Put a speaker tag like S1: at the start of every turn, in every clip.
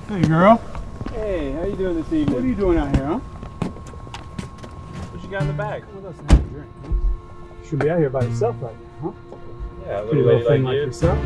S1: Hey girl.
S2: Hey, how you doing this evening?
S1: What are you doing out here, huh?
S2: What you got in the bag?
S1: Well, let's have a drink, huh? You should be out here by yourself right now, huh?
S2: Yeah, a
S1: Pretty
S2: little
S1: little
S2: lady
S1: thing like
S2: you.
S1: yourself.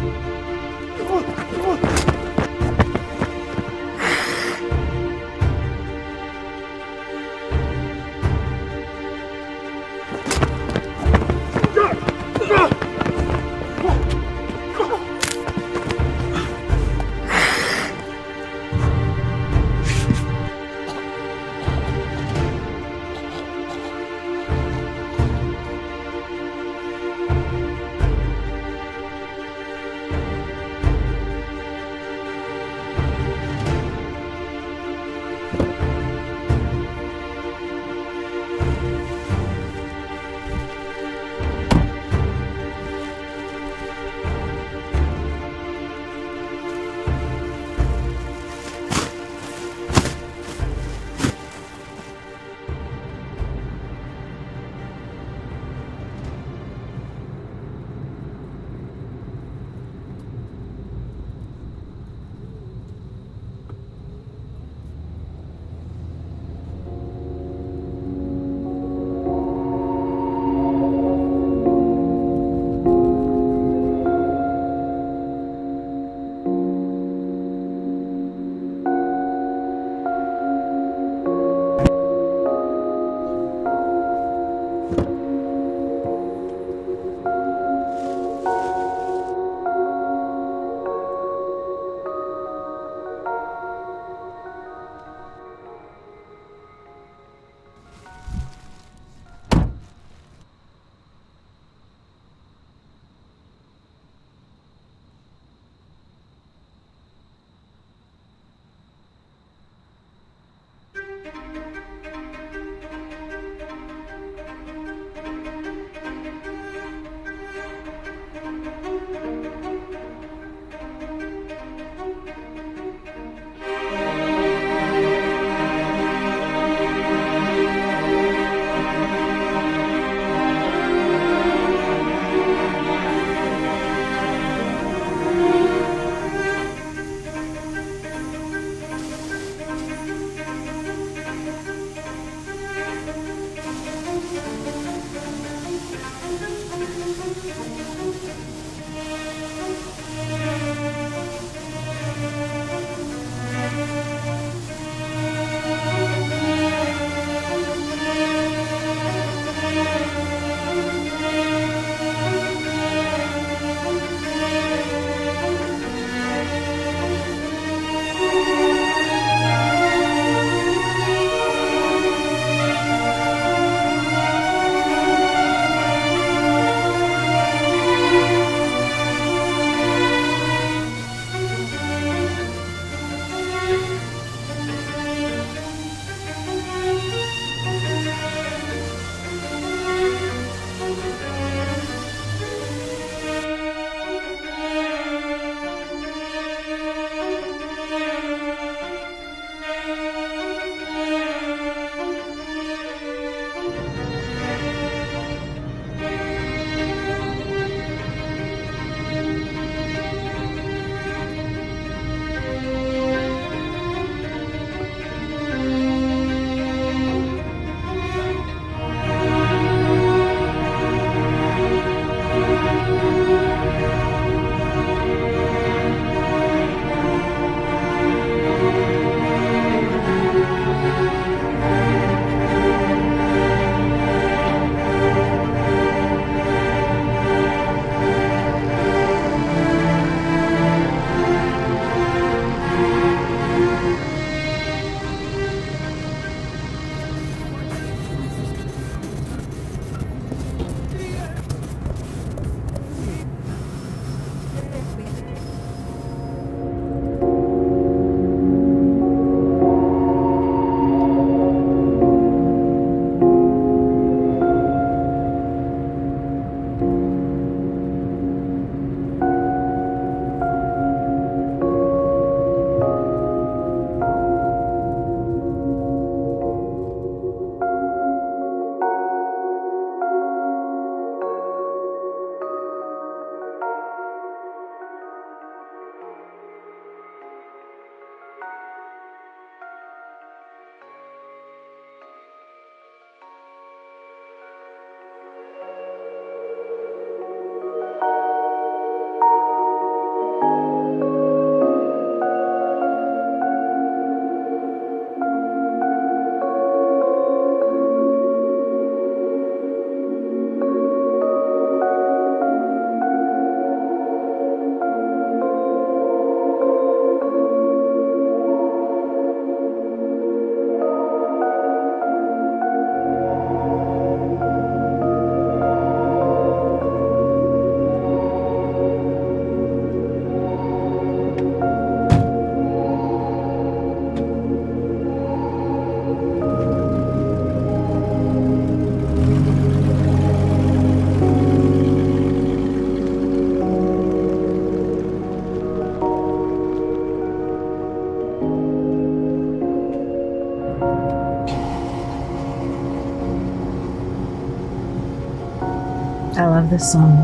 S3: this song.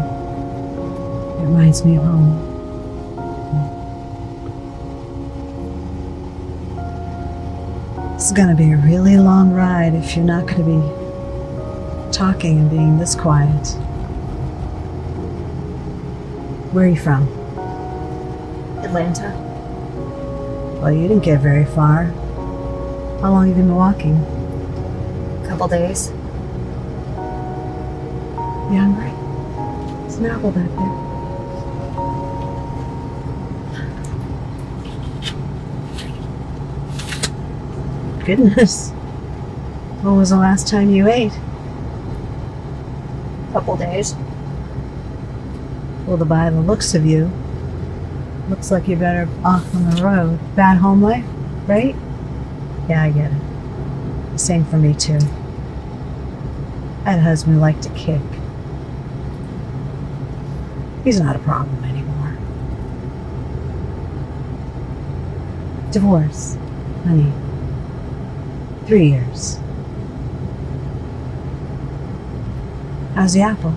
S3: It reminds me of home. This is going to be a really long ride if you're not going to be talking and being this quiet. Where are you from?
S4: Atlanta.
S3: Well, you didn't get very far. How long have you been walking?
S4: Couple days.
S3: You hungry? There's an apple back there. Goodness. When was the last time you ate?
S4: Couple days.
S3: Well, by the looks of you, looks like you're better off on the road. Bad home life, right? Yeah, I get it. Same for me, too. I had a husband who liked to kick. He's not a problem anymore. Divorce, honey. 3 years. How's the apple?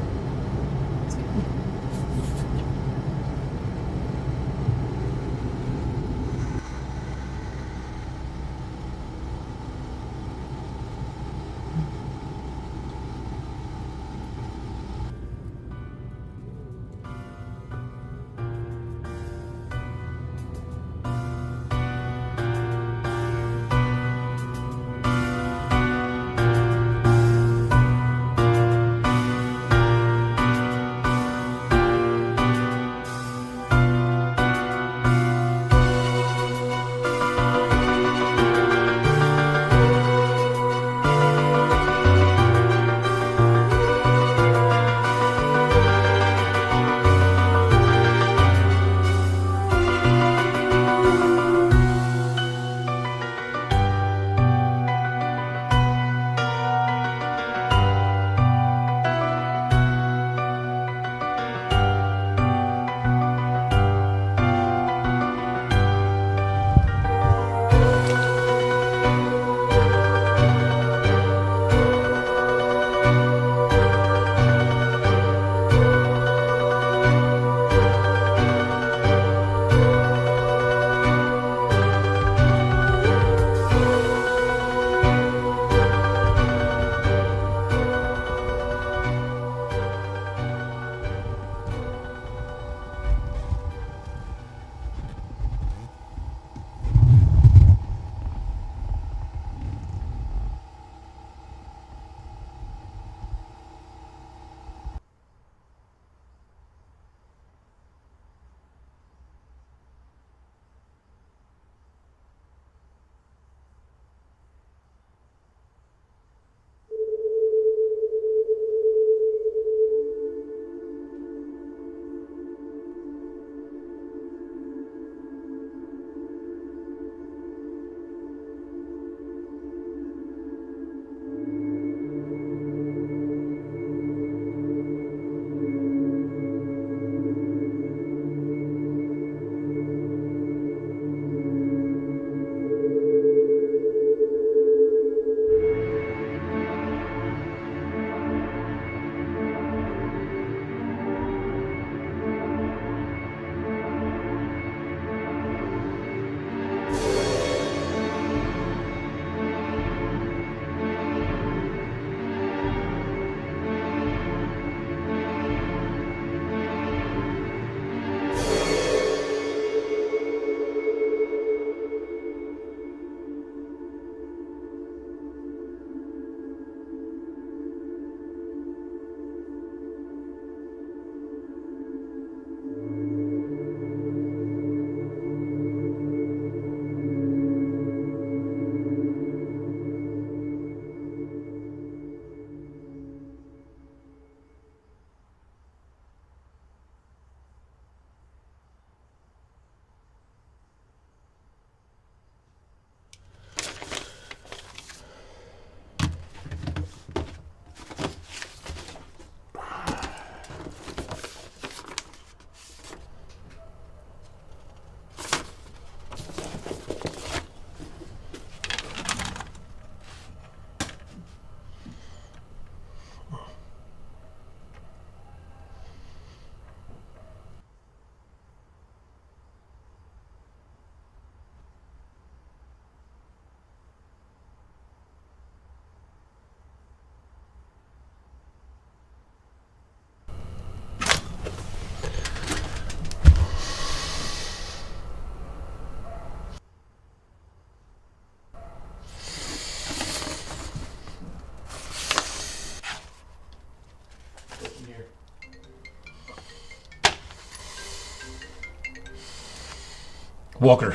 S5: Walker.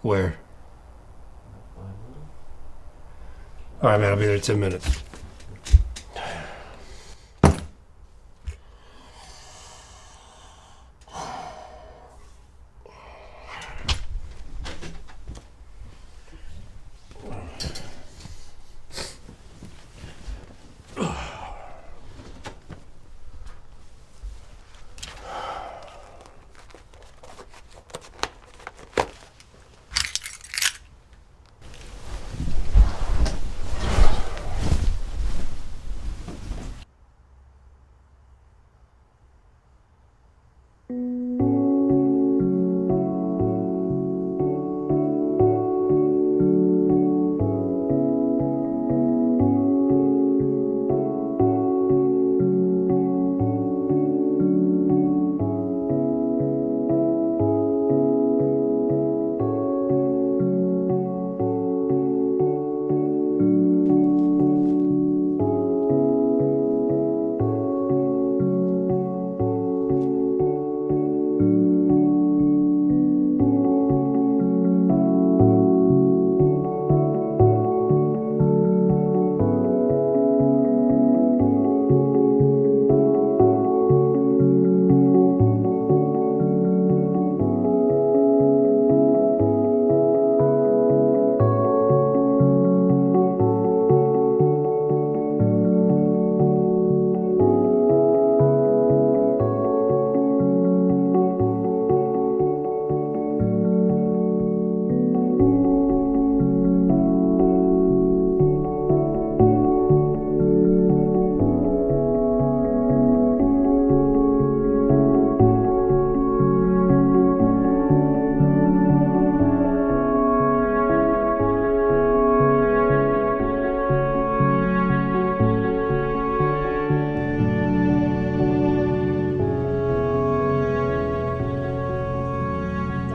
S5: Where? Alright, man, I'll be there in 10 minutes.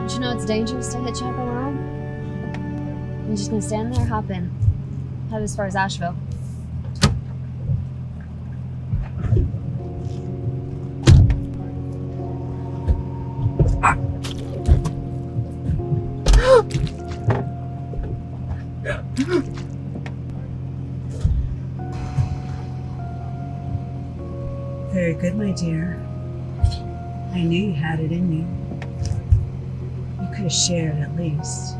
S4: Don't you know it's dangerous to hitchhike alone? You're just gonna stand there, hop in. Head as far as Asheville.
S3: Very good, my dear. I knew you had it in you. You could have shared at least,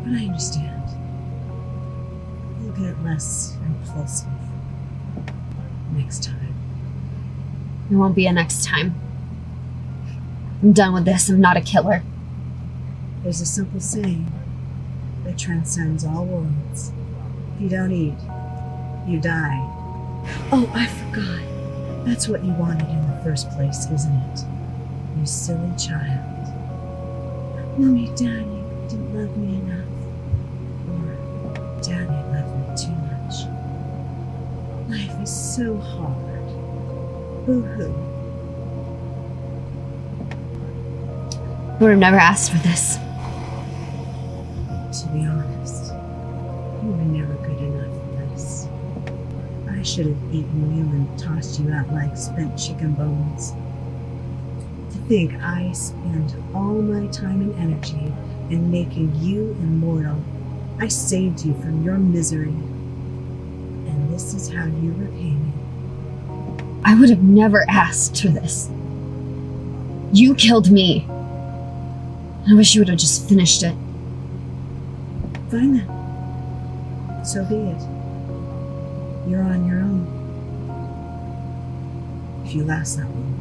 S3: but I understand. You'll get less impulsive next time.
S4: There won't be a next time. I'm done with this. I'm not a killer.
S3: There's a simple saying that transcends all worlds. If you don't eat, you die. Oh, I forgot. That's what you wanted in the first place, isn't it? You silly child. Mommy, Daddy didn't love me enough. Or Daddy loved me too much. Life is so hard. Boo-hoo.
S4: I would have never asked for this.
S3: To be honest, you were never good enough for this. I should have eaten you and tossed you out like spent chicken bones. To think I spent all my time and energy in making you immortal. I saved you from your misery. And this is how you repay me.
S4: I would have never asked for this. You killed me. I wish you would have just finished it.
S3: Fine then. So be it. You're on your own. If you last that long.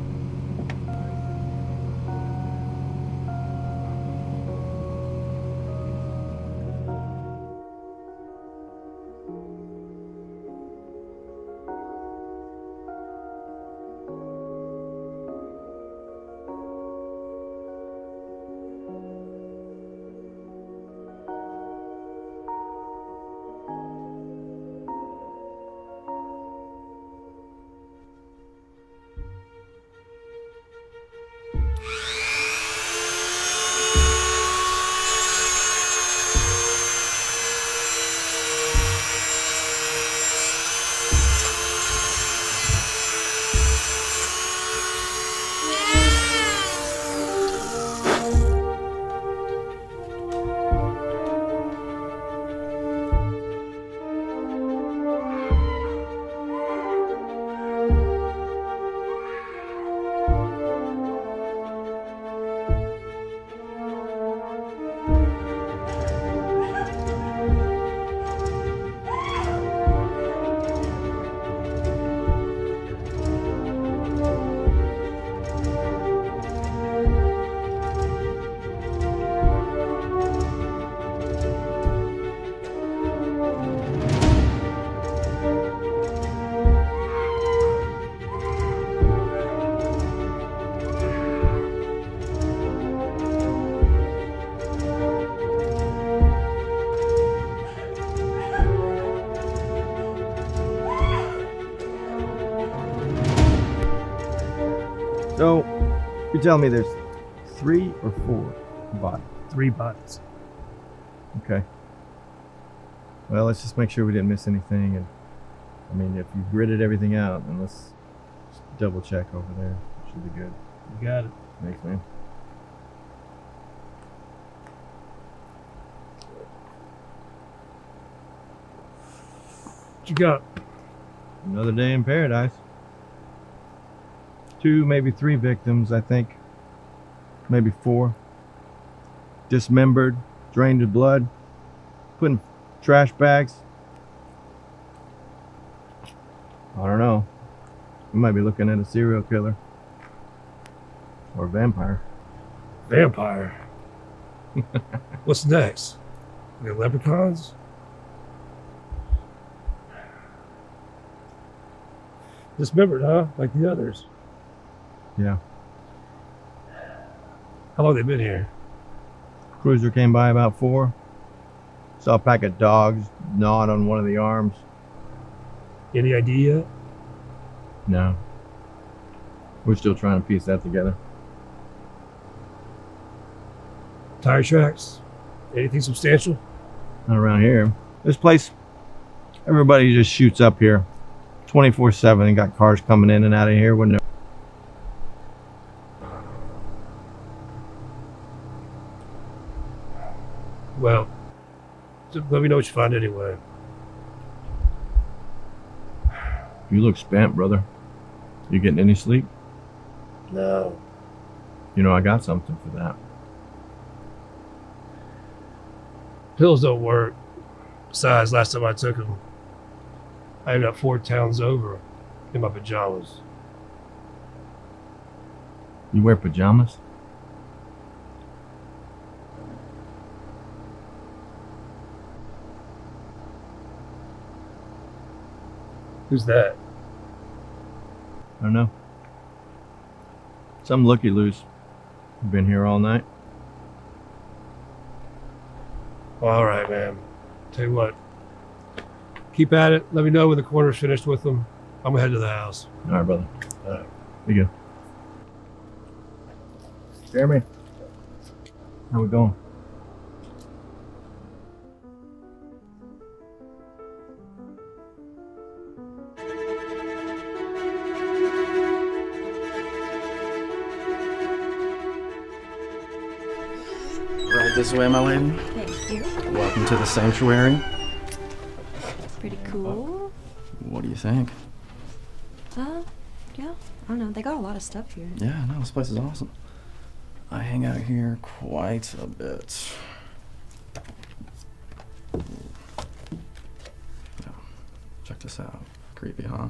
S6: So, you tell me there's 3 or 4 bodies?
S1: 3 bodies.
S6: Okay. Well, let's just make sure we didn't miss anything. And I mean, if you gridded everything out, then let's just double check over there. Should be good.
S1: You got it.
S6: Thanks, man.
S1: What you got?
S6: Another day in paradise. 2, maybe 3 victims, I think. Maybe 4. Dismembered, drained of blood, put in trash bags. I don't know. We might be looking at a serial killer. Or a vampire.
S5: Vampire. What's next? We got leprechauns? Dismembered, huh? Like the others.
S6: Yeah.
S5: How long they been here?
S6: Cruiser came by about 4. Saw a pack of dogs gnawed on one of the arms.
S5: Any idea?
S6: No. We're still trying to piece that together.
S5: Tire tracks? Anything substantial?
S6: Not around here. This place, everybody just shoots up here 24/7 and got cars coming in and out of here when they're...
S5: Well, let me know what you find anyway.
S6: You look spent, brother. You getting any sleep?
S5: No.
S6: You know, I got something for that.
S5: Pills don't work. Besides, last time I took them, I ended up 4 towns over in my pajamas.
S6: You wear pajamas?
S5: Who's that?
S6: I don't know. Some looky-loos. Been here all night.
S5: Well, all right, man. Tell you what. Keep at it. Let me know when the coroner's finished with them. I'm gonna head to the house.
S6: All right, brother.
S5: All right.
S6: Here you go. Jeremy, how we going?
S7: Right this way, my lady.
S8: Thank you.
S7: Welcome to the sanctuary.
S8: Pretty cool.
S7: What do you think?
S8: Yeah, I don't know. They got a lot of stuff here.
S7: Yeah, no, this place is awesome. I hang out here quite a bit. Yeah, check this out. Creepy, huh?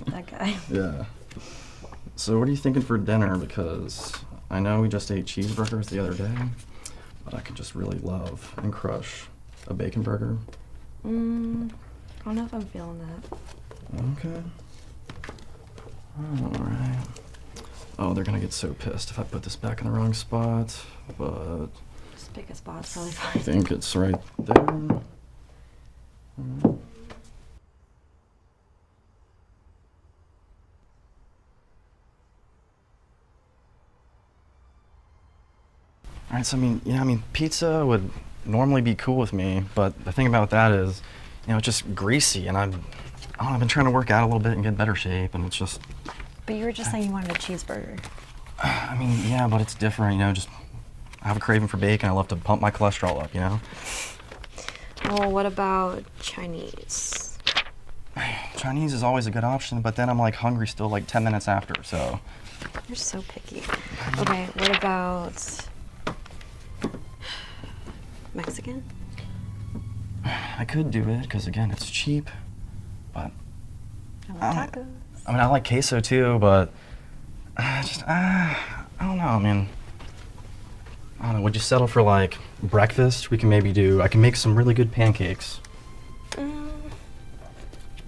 S8: That guy.
S7: Yeah. So what are you thinking for dinner? Because I know we just ate cheeseburgers the other day, but I could just really love and crush a bacon burger.
S8: I don't know if I'm feeling that.
S7: Okay. Alright. Oh, they're gonna get so pissed if I put this back in the wrong spot, but
S8: Just pick a spot, it's probably
S7: I
S8: fine.
S7: think it's right there. Alright, so I mean, pizza would normally be cool with me, but the thing about that is, it's just greasy, and I don't know, I've been trying to work out a little bit and get in better shape, and it's just...
S8: But you were just saying you wanted a cheeseburger.
S7: I mean, yeah, but it's different, just... I have a craving for bacon, I love to pump my cholesterol up,
S8: Well, what about Chinese?
S7: Chinese is always a good option, but then I'm like hungry still like 10 minutes after, so...
S8: You're so picky. Okay, what about Mexican?
S7: I could do it, because again, it's cheap, but...
S8: I love tacos.
S7: I mean, I like queso too, but... I don't know, I mean... I don't know, would you settle for like breakfast? I can make some really good pancakes.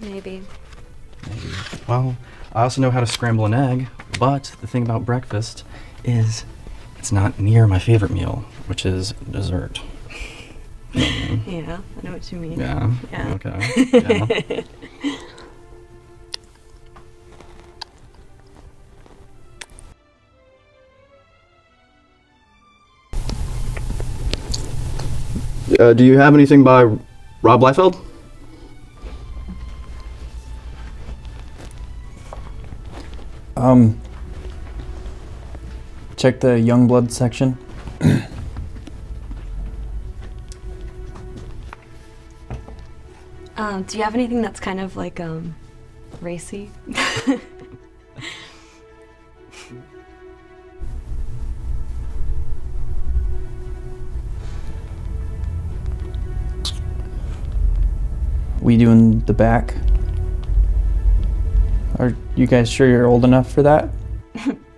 S8: Maybe.
S7: Maybe. Well, I also know how to scramble an egg, but the thing about breakfast is it's not near my favorite meal, which is dessert. You know what I mean?
S8: Yeah, I know what you mean.
S7: Yeah.
S8: Yeah.
S7: Okay. Yeah. do you have anything by Rob Liefeld?
S9: Check the Youngblood section.
S8: Do you have anything that's kind of like, racy?
S9: We doing the back? Are you guys sure you're old enough for that?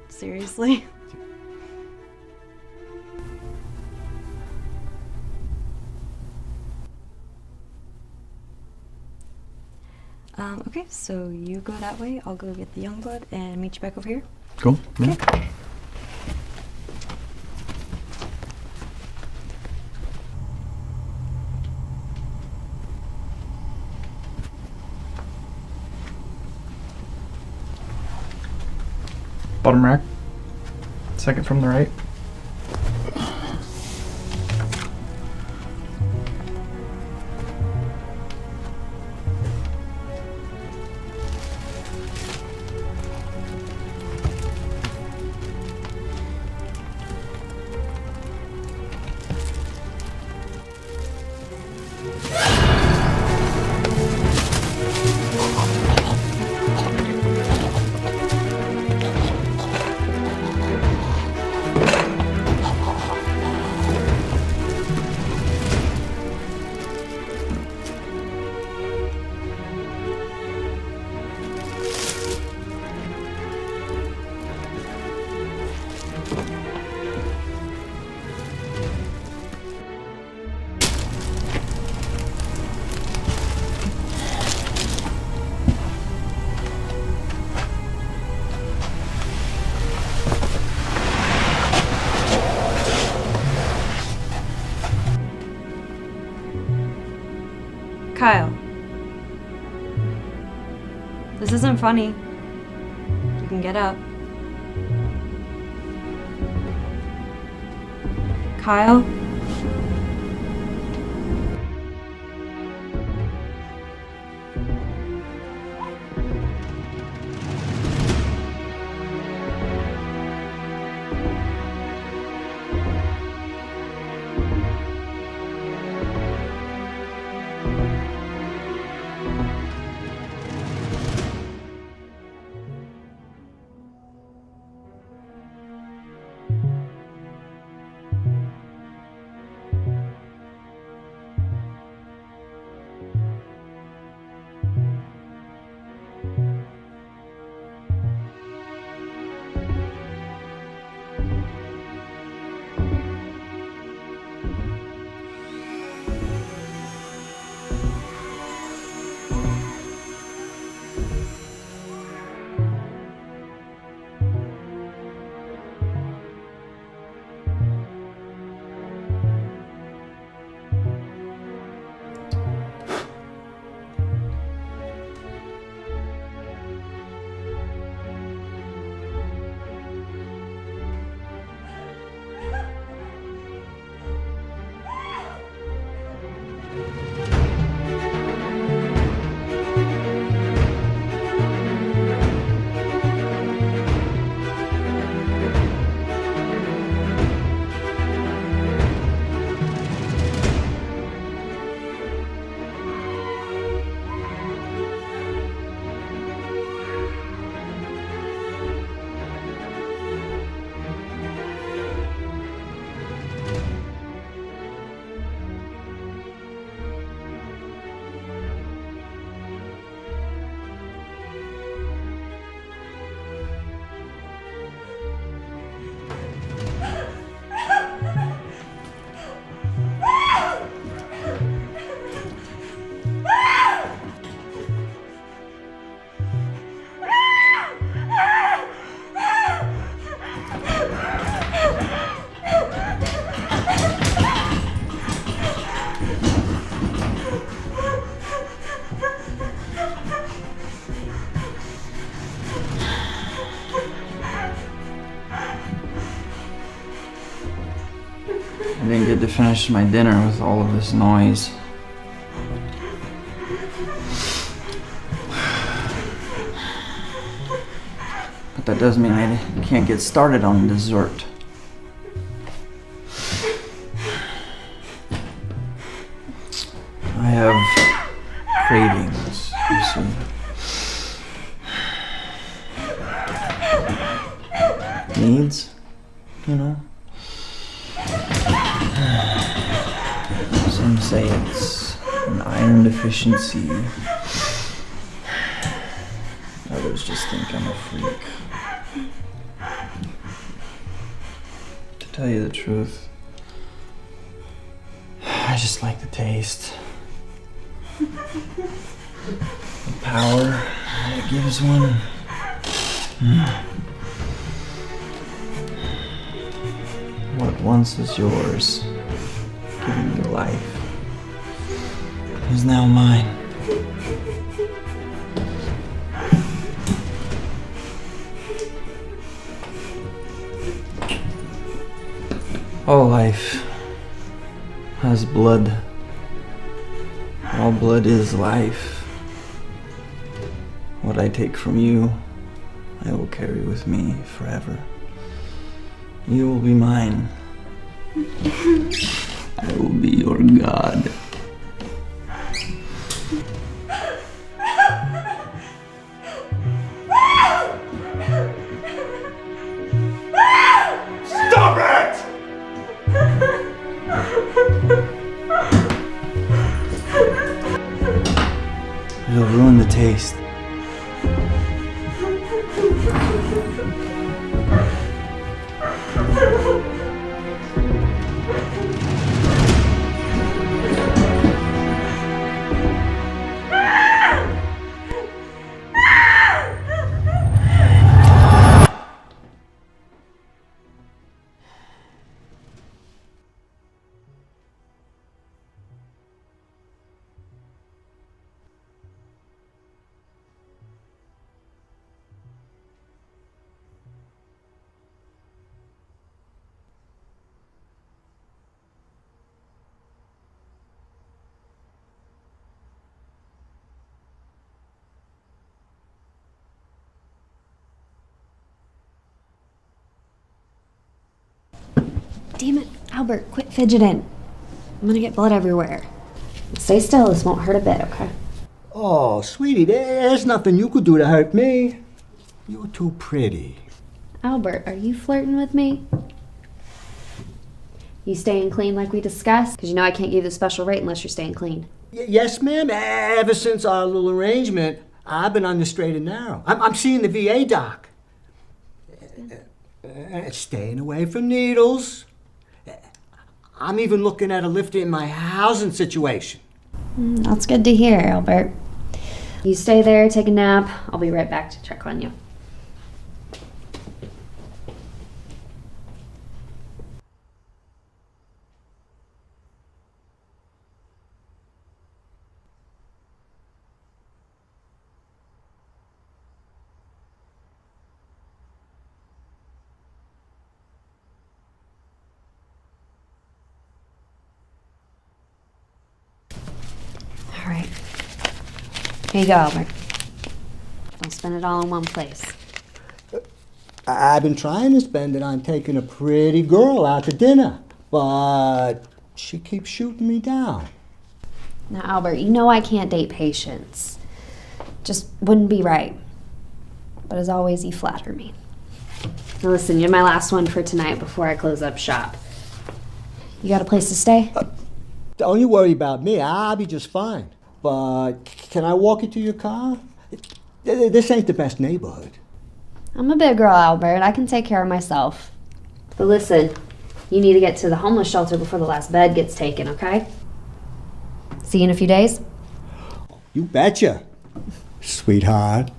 S8: Seriously? Okay, so you go that way, I'll go get the Youngblood and meet you back over here.
S7: Cool. Yeah.
S8: Okay.
S10: Bottom rack. Second from the right.
S8: Kyle. This isn't funny. You can get up. Kyle?
S9: I didn't get to finish my dinner with all of this noise. But that does mean I can't get started on dessert. I have cravings, you see. Needs, you know? Some say it's an iron deficiency. Others just think I'm a freak. To tell you the truth, I just like the taste. The power that it gives one. What once was yours, giving you life, is now mine. All life has blood. All blood is life. What I take from you, I will carry with me forever. You will be mine. I will be your god.
S11: Stop it!
S9: It'll ruin the taste.
S4: Damn it, Albert, quit fidgeting. I'm gonna get blood everywhere. Stay still, this won't hurt a bit, okay?
S12: Oh, sweetie, there's nothing you could do to hurt me. You're too pretty.
S4: Albert, are you flirting with me? You staying clean like we discussed? Because you know I can't give you the special rate unless you're staying clean.
S12: Yes, ma'am. Ever since our little arrangement, I've been on the straight and narrow. I'm seeing the VA doc. Staying away from needles. I'm even looking at a lift in my housing situation.
S4: That's good to hear, Albert. You stay there, take a nap. I'll be right back to check on you. All right. Here you go, Albert. Don't spend it all in one place.
S12: I've been trying to spend it on taking a pretty girl out to dinner, but she keeps shooting me down.
S4: Now, Albert, you know I can't date patients. Just wouldn't be right. But as always, you flatter me. Now listen, you're my last one for tonight before I close up shop. You got a place to stay?
S12: Don't you worry about me. I'll be just fine. But can I walk you to your car? This ain't the best neighborhood.
S4: I'm a big girl, Albert. I can take care of myself. But listen, you need to get to the homeless shelter before the last bed gets taken, okay? See you in a few days?
S12: You betcha, sweetheart.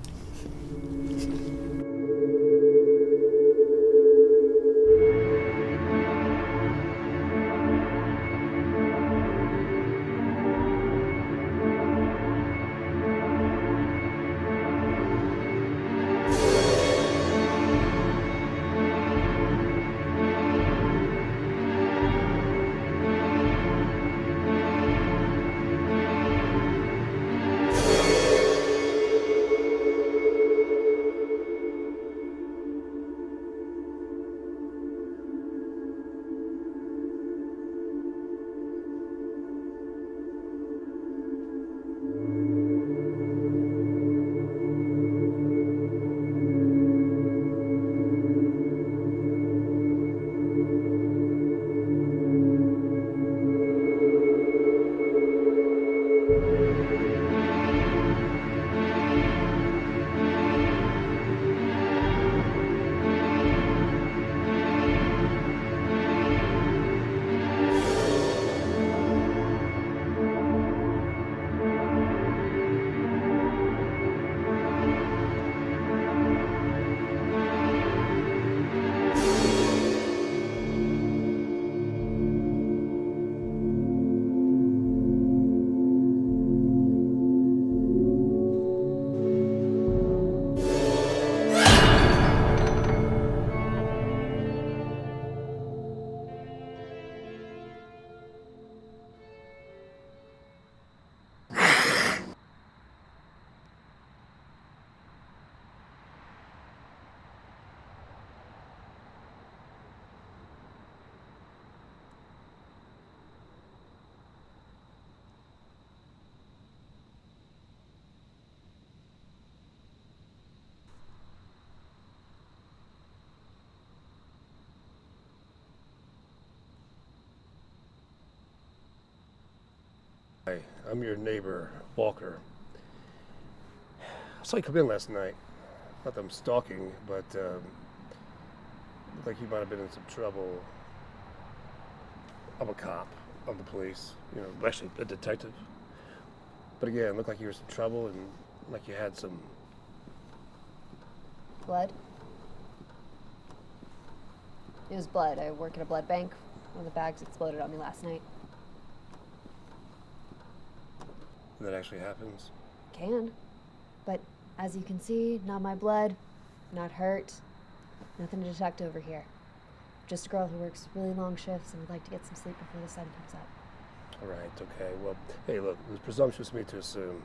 S5: Hi, I'm your neighbor, Walker. I saw you come in last night. Not that I'm stalking, but looked like you might have been in some trouble. I'm a cop. I'm the police. You know, actually a detective. But again, looked like you were in some trouble and like you had some...
S4: Blood? It was blood. I work at a blood bank. One of the bags exploded on me last night.
S5: That actually happens?
S4: Can. But as you can see, not my blood, not hurt, nothing to detect over here. Just a girl who works really long shifts and would like to get some sleep before the sun comes up.
S5: All right, okay. Well, hey, look, it was presumptuous of me to assume.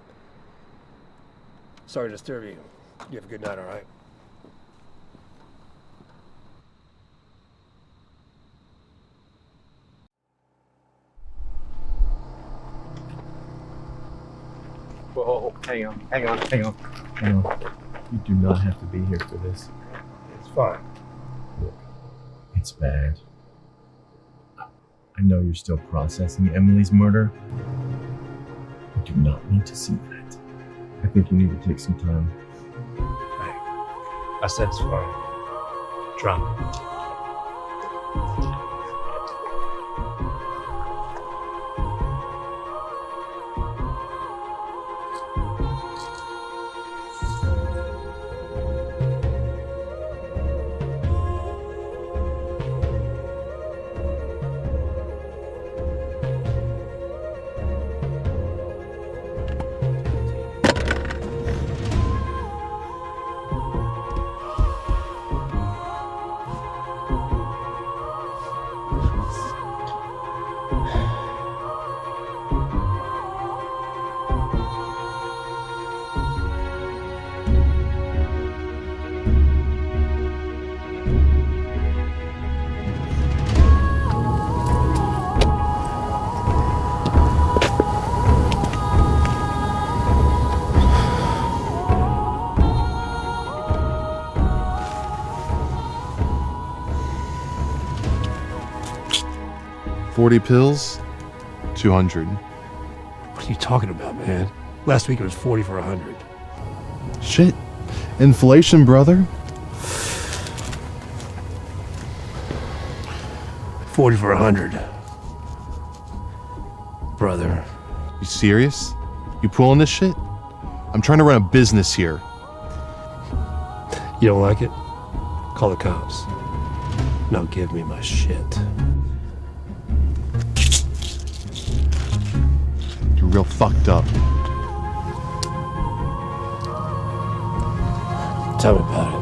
S5: Sorry to disturb you. You have a good night, all right?
S6: Whoa, hang on. You do not have to be here for this.
S5: It's fine.
S6: Look, it's bad. I know you're still processing Emily's murder. I do not need to see that. I think you need to take some time.
S5: Hey, I said it's fine. Drop it.
S11: $40 pills, 200.
S5: What are you talking about, man? Last week it was 40 for 100.
S11: Shit. Inflation, brother.
S5: 40 for 100. Brother.
S11: You serious? You pulling this shit? I'm trying to run a business here.
S5: You don't like it? Call the cops. Now give me my shit.
S11: You're real fucked up.
S5: Tell me about it.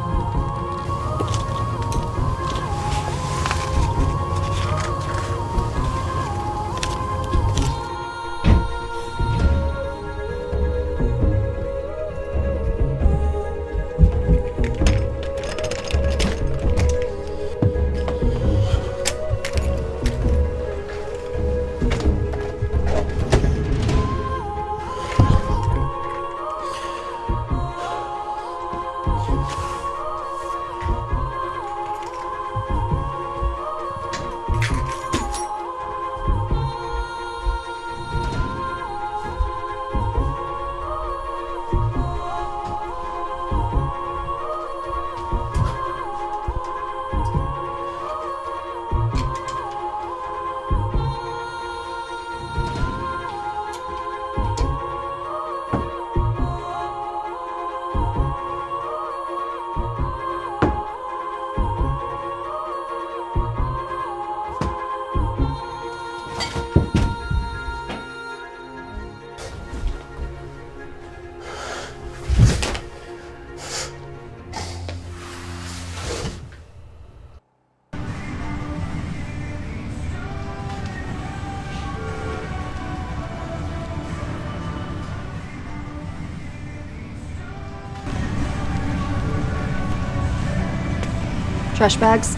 S4: Trash bags?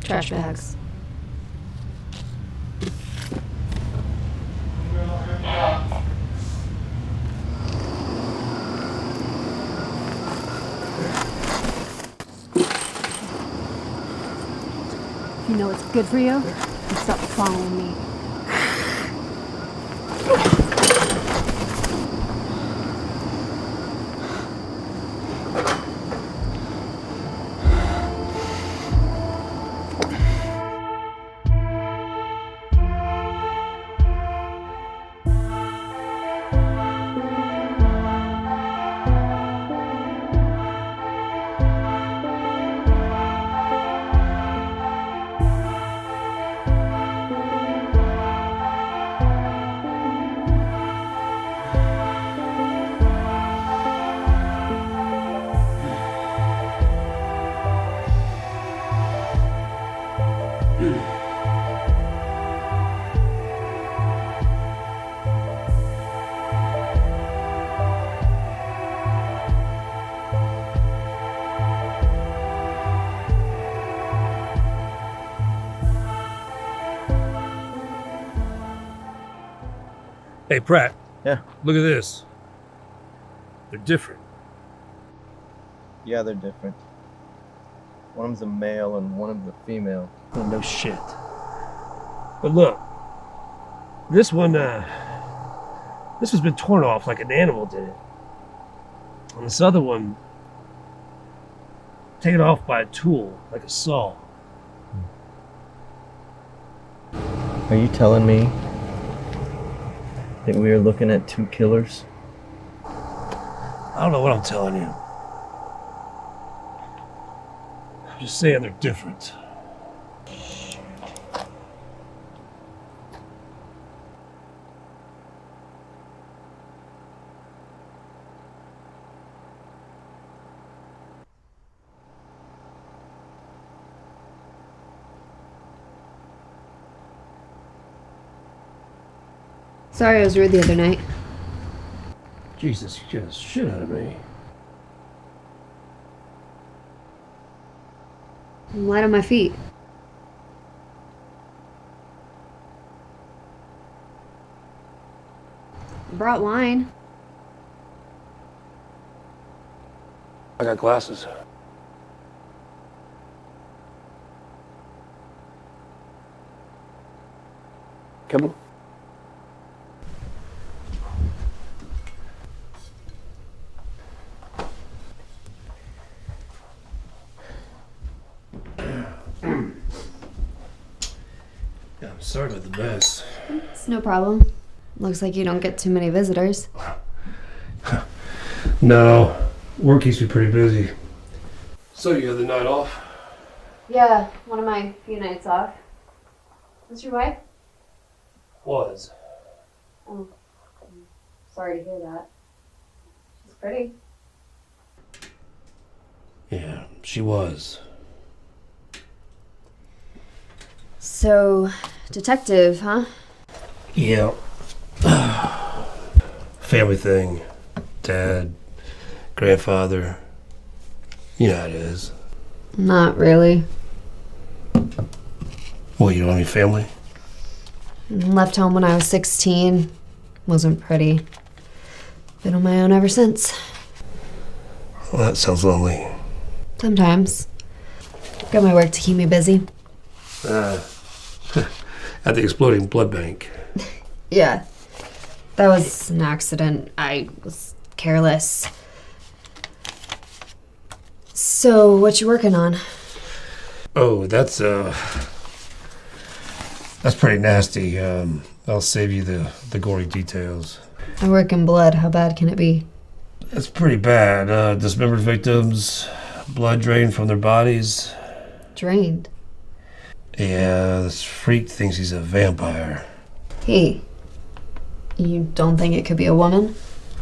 S4: Trash bags.
S13: You know what's good for you? You stop following me.
S5: Hey, Pratt.
S10: Yeah.
S5: Look at this. They're different.
S10: Yeah, they're different. One of them's a male and one of them's a female.
S5: Oh, no shit. But look, this one, this one's been torn off like an animal did it. And this other one, taken off by a tool, like a saw.
S10: Are you telling me that we are looking at two killers?
S5: I don't know what I'm telling you. I'm just saying they're different.
S4: Sorry I was rude the other night.
S5: Jesus, you scared the shit out of me.
S4: I'm light on my feet. I brought wine.
S5: I got glasses. Come on. Yeah, I'm sorry about the mess.
S4: It's no problem. Looks like you don't get too many visitors.
S5: No, work keeps me pretty busy. So you had the night off?
S4: Yeah, one of my few nights off. What's your wife?
S5: Was.
S4: Oh, I'm sorry to hear that. She's pretty.
S5: Yeah, she was.
S4: So, detective, huh?
S5: Yeah. Family thing. Dad, grandfather. You know how it is.
S4: Not really.
S5: Well, you don't have any family?
S4: Left home when I was 16. Wasn't pretty. Been on my own ever since.
S5: Well, that sounds lonely.
S4: Sometimes. Got my work to keep me busy.
S5: At the exploding blood bank.
S4: Yeah. That was an accident. I was careless. So, what you working on?
S5: Oh, that's pretty nasty. I'll save you the gory details.
S4: I work in blood. How bad can it be?
S5: It's pretty bad. Dismembered victims, blood drained from their bodies.
S4: Drained?
S5: Yeah, this freak thinks he's a vampire.
S4: He? You don't think it could be a woman?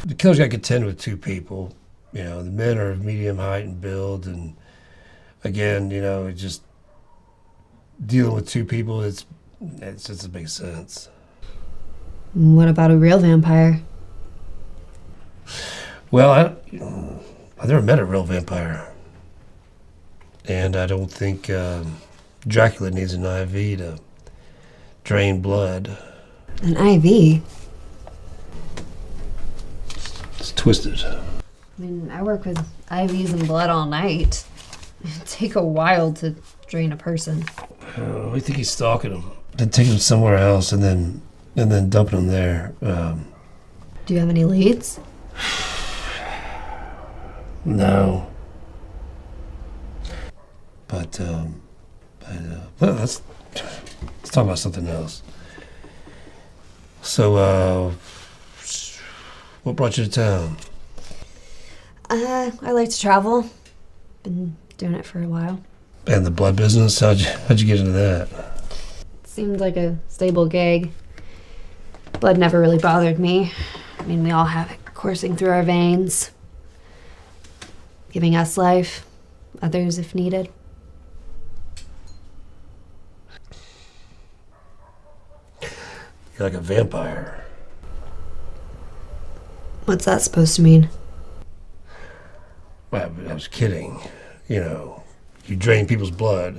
S5: The killer's got to contend with two people. You know, the men are of medium height and build, and again, you know, just dealing with two people, it just doesn't make sense.
S4: What about a real vampire?
S5: Well, I've never met a real vampire. And I don't think Dracula needs an IV to drain blood.
S4: An IV?
S5: It's twisted.
S4: I mean, I work with IVs and blood all night. It'd take a while to drain a person.
S5: I think he's stalking him. Then taking him somewhere else and then dumping him there.
S4: Do you have any leads?
S5: No. But well, let's talk about something else. So, what brought you to town?
S4: I like to travel. Been doing it for a while.
S5: And the blood business? How'd you get into that?
S4: Seemed like a stable gig. Blood never really bothered me. I mean, we all have it coursing through our veins. Giving us life, others if needed.
S5: You're like a vampire.
S4: What's that supposed to mean?
S5: Well, I was kidding. You know, you drain people's blood.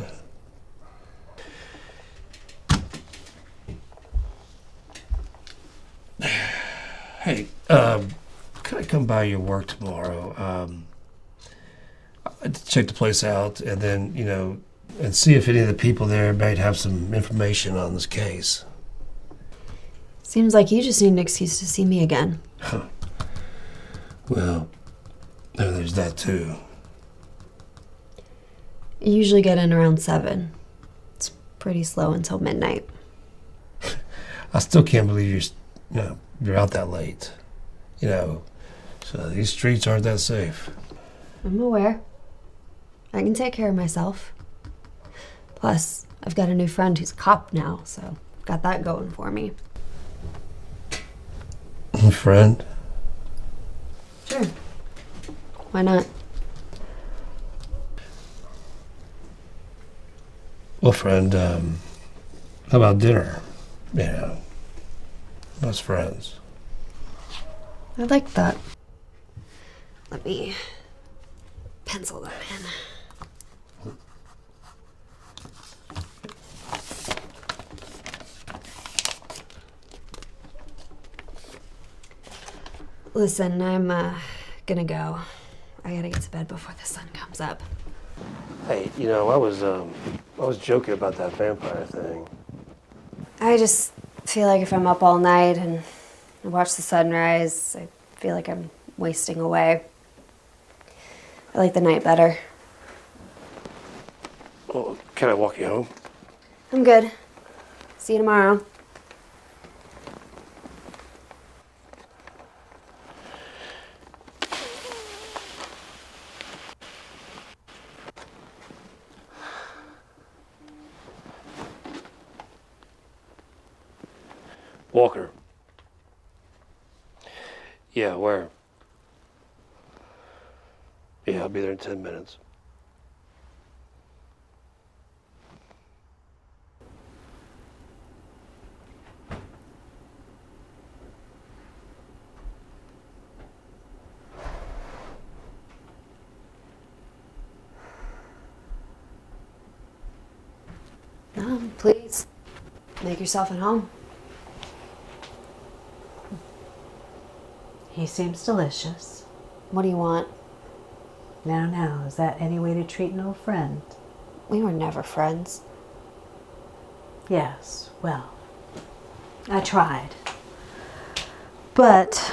S5: Hey, could I come by your work tomorrow? I'd check the place out and then, you know, and see if any of the people there might have some information on this case.
S4: Seems like you just need an excuse to see me again.
S5: Well, there's that too.
S4: I usually get in around 7. It's pretty slow until midnight.
S5: I still can't believe you're out that late. You know, so these streets aren't that safe.
S4: I'm aware. I can take care of myself. Plus, I've got a new friend who's a cop now, so got that going for me.
S5: Friend?
S4: Sure. Why not?
S5: Well, friend, how about dinner? You know, us friends.
S4: I like that. Let me pencil that in. Listen, I'm gonna go. I gotta get to bed before the sun comes up.
S5: Hey, you know, I was joking about that vampire thing.
S4: I just feel like if I'm up all night and watch the sunrise, I feel like I'm wasting away. I like the night better.
S5: Well, can I walk you home?
S4: I'm good. See you tomorrow.
S5: Walker. Yeah, where? Yeah, I'll be there in 10 minutes.
S4: Please, make yourself at home.
S3: He seems delicious.
S4: What do you want?
S3: Now, is that any way to treat an old friend?
S4: We were never friends.
S3: Yes, well, I tried. But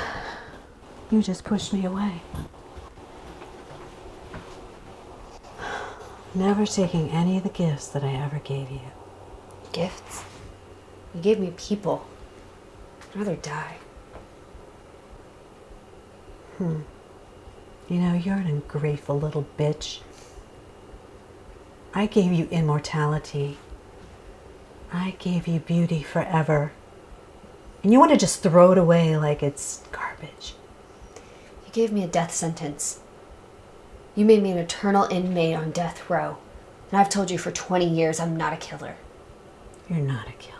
S3: you just pushed me away. Never taking any of the gifts that I ever gave you.
S4: Gifts? You gave me people. I'd rather die.
S3: You know, you're an ungrateful little bitch. I gave you immortality. I gave you beauty forever. And you want to just throw it away like it's garbage.
S4: You gave me a death sentence. You made me an eternal inmate on death row. And I've told you for 20 years I'm not a killer.
S3: You're not a killer.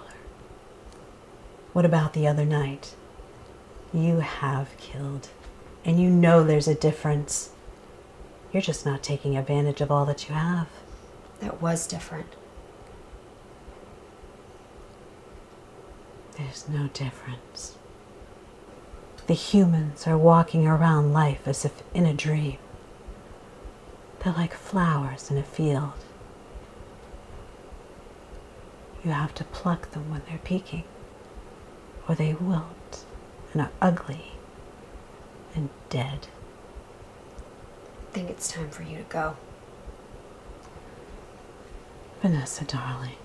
S3: What about the other night? You have killed. And you know there's a difference. You're just not taking advantage of all that you have.
S4: That was different.
S3: There's no difference. The humans are walking around life as if in a dream. They're like flowers in a field. You have to pluck them when they're peaking, or they wilt and are ugly and dead.
S4: I think it's time for you to go.
S3: Vanessa, darling,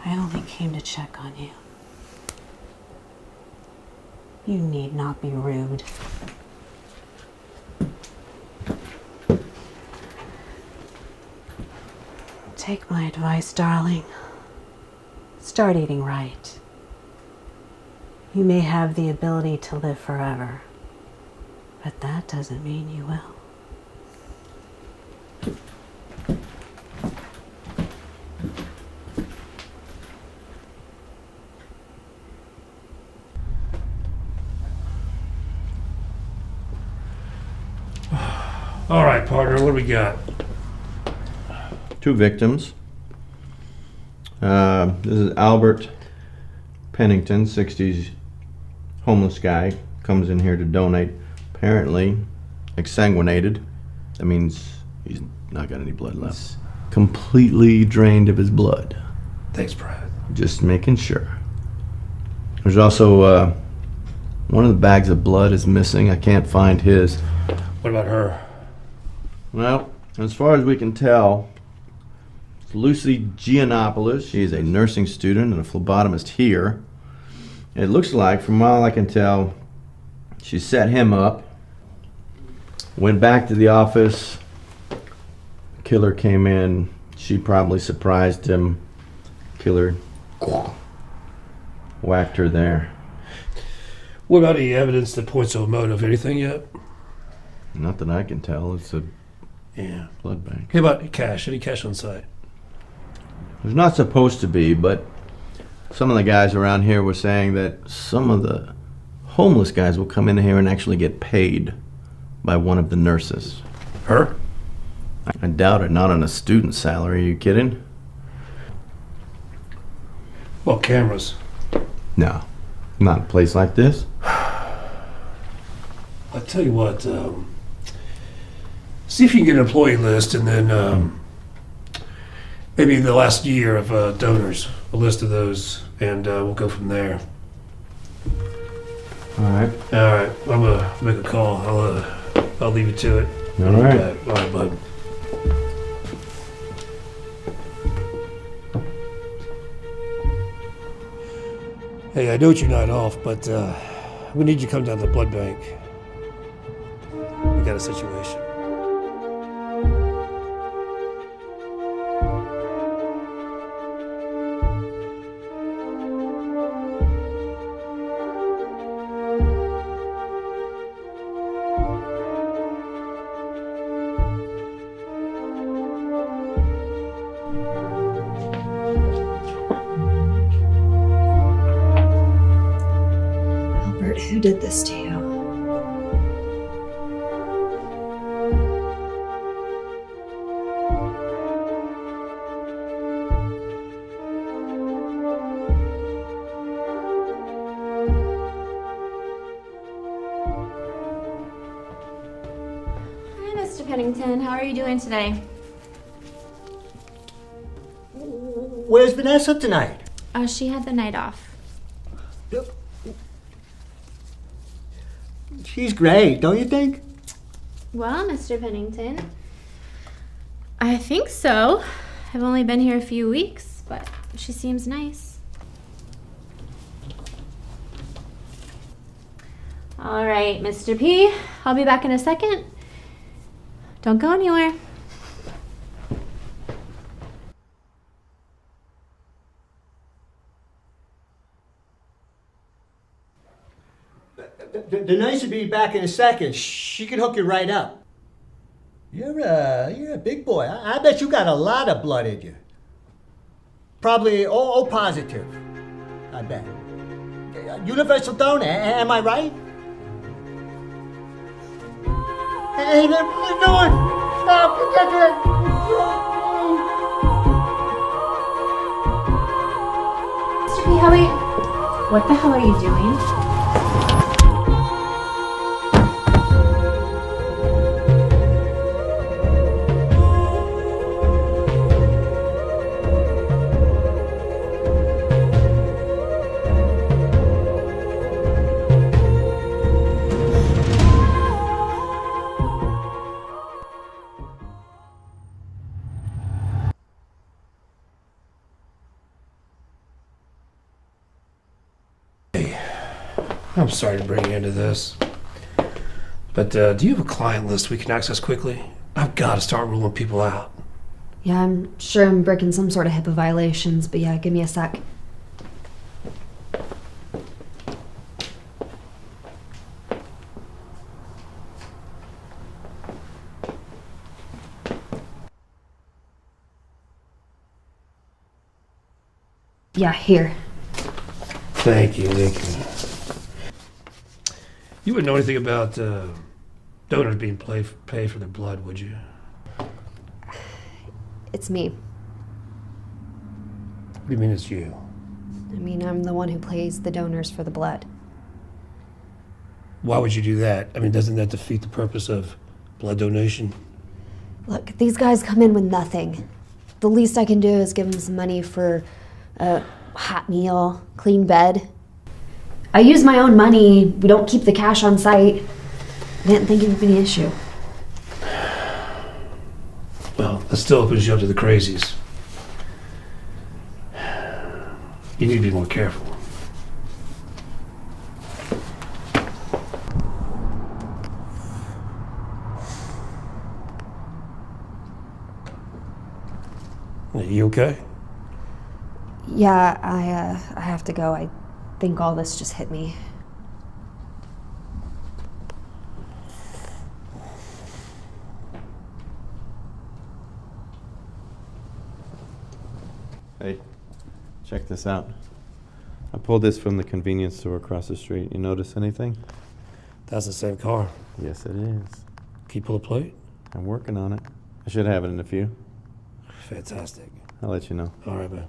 S3: I only came to check on you. You need not be rude. Take my advice, darling. Start eating right. You may have the ability to live forever, but that doesn't mean you will.
S5: All right, partner, what do we got?
S10: 2 victims. This is Albert Pennington, 60s homeless guy, comes in here to donate. Apparently exsanguinated. That means he's not got any blood left. He's completely drained of his blood.
S5: Thanks, Brad.
S10: Just making sure. There's also one of the bags of blood is missing. I can't find his.
S5: What about her?
S10: Well, as far as we can tell, it's Lucy Giannopoulos. She is a nursing student and a phlebotomist here. It looks like, from all I can tell, she set him up, went back to the office, the killer came in, she probably surprised him, killer whacked her there.
S5: What about any evidence that points to a motive? Anything yet?
S10: Not that I can tell. It's a blood bank.
S5: How about cash? Any cash on site?
S10: There's not supposed to be, but some of the guys around here were saying that some of the homeless guys will come in here and actually get paid by one of the nurses.
S5: Her?
S10: I doubt it. Not on a student salary. Are you kidding?
S5: Well, cameras.
S10: No. Not in a place like this.
S5: I'll tell you what, see if you can get an employee list and then maybe the last year of donors, a list of those, and we'll go from there.
S10: All right.
S5: All right, I'm gonna make a call. I'll leave you to it.
S10: All right.
S5: All right, bud. Hey, I know you're not off, but we need you to come down to the blood bank. We got a situation.
S4: Albert, who did this to you?
S14: Pennington, how are you doing today?
S12: Where's Vanessa tonight?
S14: She had the night off.
S12: She's great, don't you think?
S14: Well, Mr. Pennington, I think so. I've only been here a few weeks, but she seems nice. All right, Mr. P, I'll be back in a second. Don't go anywhere.
S12: The nurse will be back in a second. She can hook you right up. You're a big boy. I bet you got a lot of blood in you. Probably O positive. I bet. Universal donor, am I right? Hey, what are you doing? Stop! Get it!
S14: Mr. P, how are you? What the hell are you doing?
S5: I'm sorry to bring you into this, but do you have a client list we can access quickly? I've got to start ruling people out.
S4: Yeah, I'm sure I'm breaking some sort of HIPAA violations, but yeah, give me a sec. Yeah, here.
S5: Thank you. You wouldn't know anything about donors being paid for their blood, would you?
S4: It's me.
S5: What do you mean it's you?
S4: I mean, I'm the one who pays the donors for the blood.
S5: Why would you do that? I mean, doesn't that defeat the purpose of blood donation?
S4: Look, these guys come in with nothing. The least I can do is give them some money for a hot meal, clean bed. I use my own money. We don't keep the cash on site. I didn't think it would be an issue.
S5: Well, that still opens you up to the crazies. You need to be more careful. Are you okay?
S4: Yeah, I have to go. I think all this just hit me.
S10: Hey, check this out. I pulled this from the convenience store across the street. You notice anything?
S5: That's the same car.
S10: Yes, it is.
S5: Can you pull a plate?
S10: I'm working on it. I should have it in a few.
S5: Fantastic.
S10: I'll let you know.
S5: All right, man.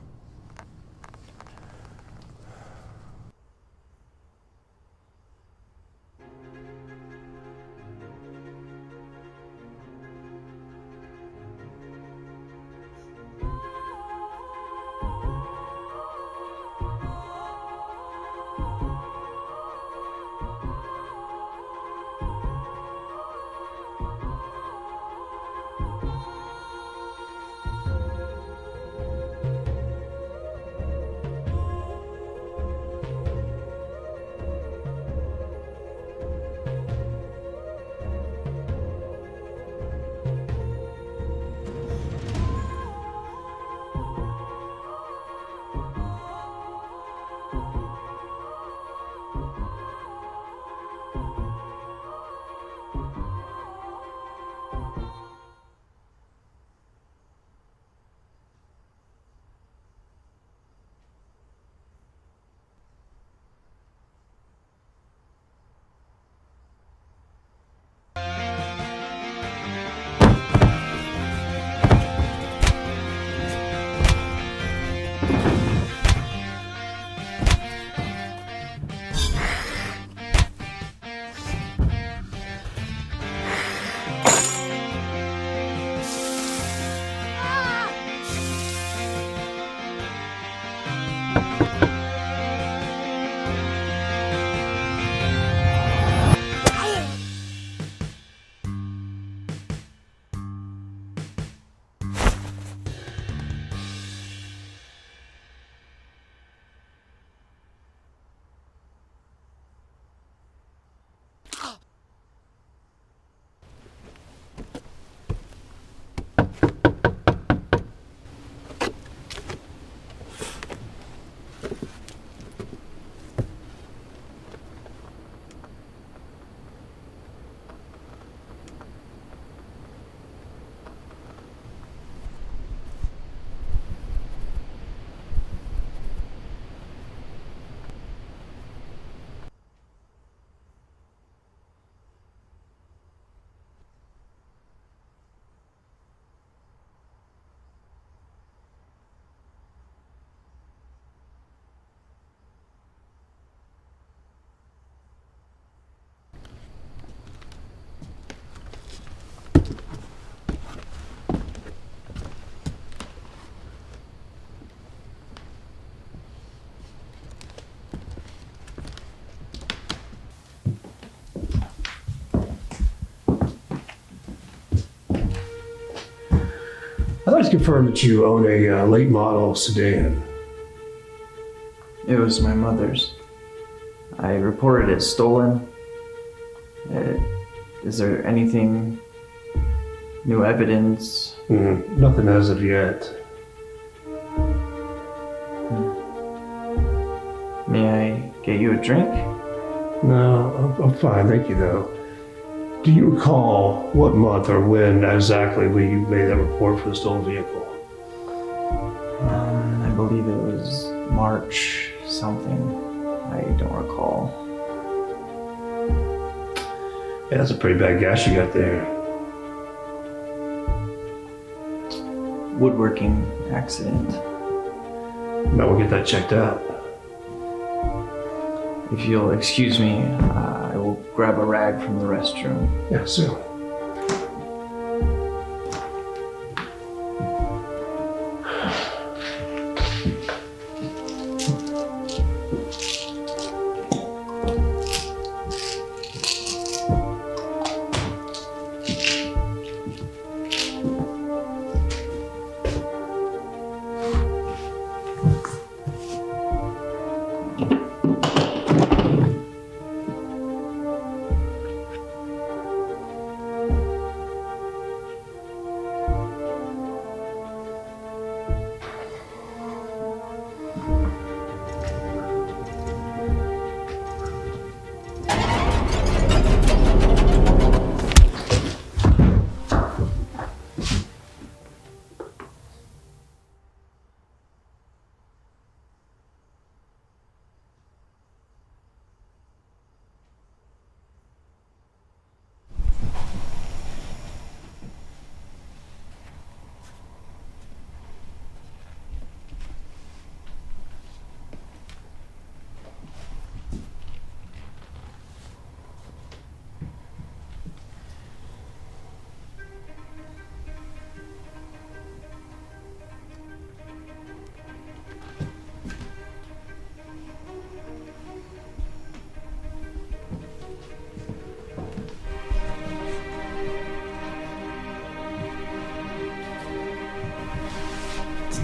S5: like to confirm that you own a late model sedan.
S9: It was my mother's. I reported it stolen. Is there anything, new evidence?
S5: Nothing as of yet.
S9: May I get you a drink?
S5: No, I'm fine, thank you though. Do you recall what month or when exactly you made that report for the stolen vehicle?
S9: I believe it was March something. I don't recall.
S5: Yeah, that's a pretty bad gash you got there.
S9: Woodworking accident.
S5: Might we'll get that checked out.
S9: If you'll excuse me, I will grab a rag from the restroom.
S5: Yeah, certainly.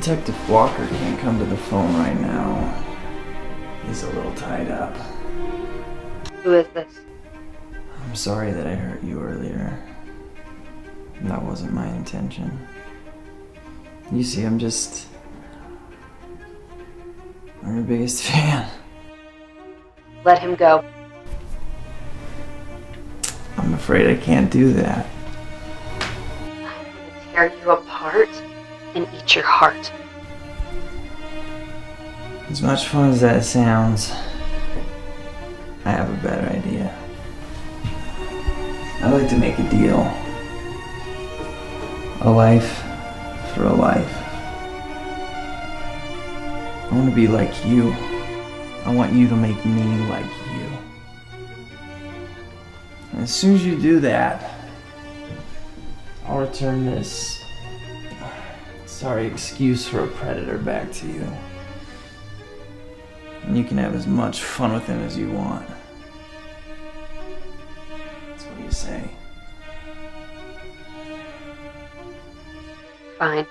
S9: Detective Walker can't come to the phone right now. He's a little tied up.
S15: Who is this?
S9: I'm sorry that I hurt you earlier. That wasn't my intention. You see, I'm your biggest fan.
S15: Let him go.
S9: I'm afraid I can't do that.
S15: I'm gonna tear you apart and eat your heart.
S9: As much fun as that sounds, I have a better idea. I'd like to make a deal. A life for a life. I want to be like you. I want you to make me like you. And as soon as you do that, I'll return this sorry excuse for a predator back to you. And you can have as much fun with him as you want. That's what you say.
S15: Fine.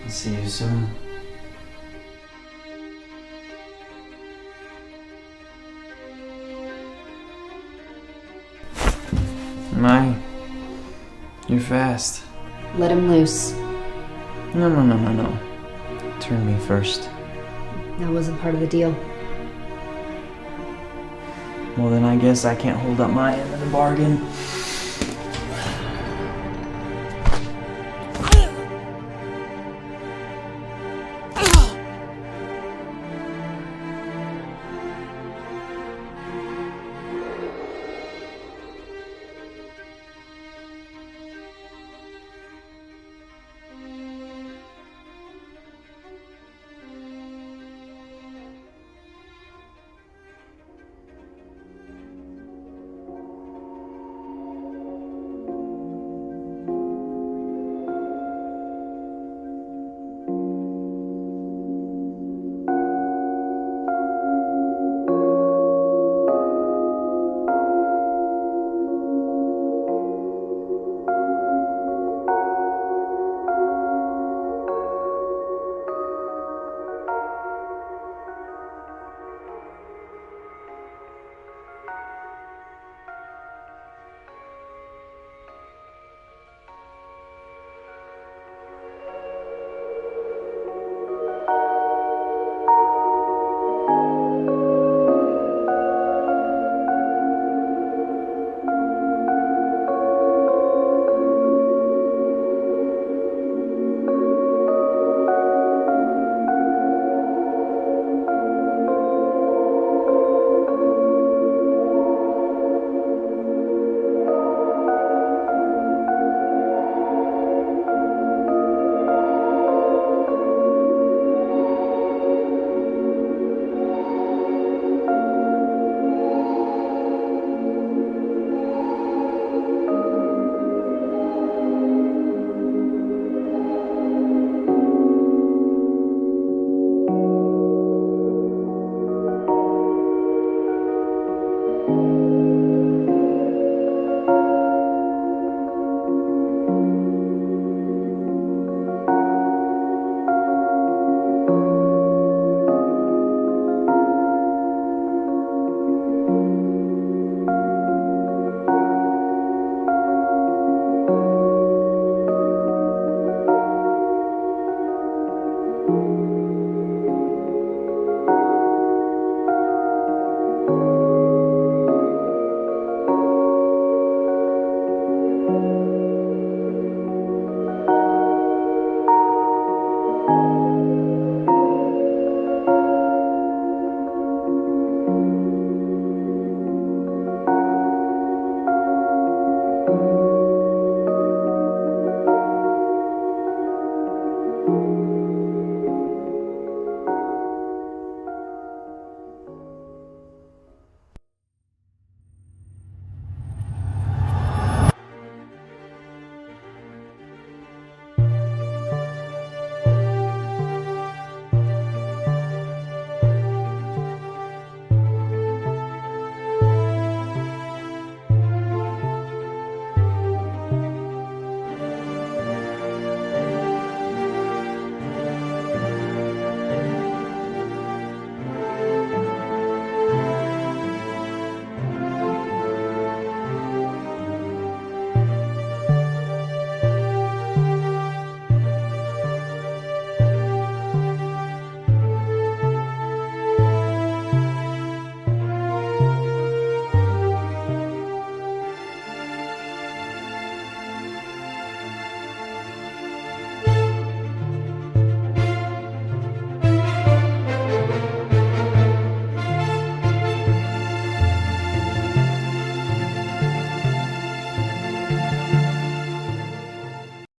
S9: I'll see you soon. My, you're fast.
S4: Let him loose.
S9: No. Turn me first.
S4: That wasn't part of the deal.
S9: Well, then I guess I can't hold up my end of the bargain.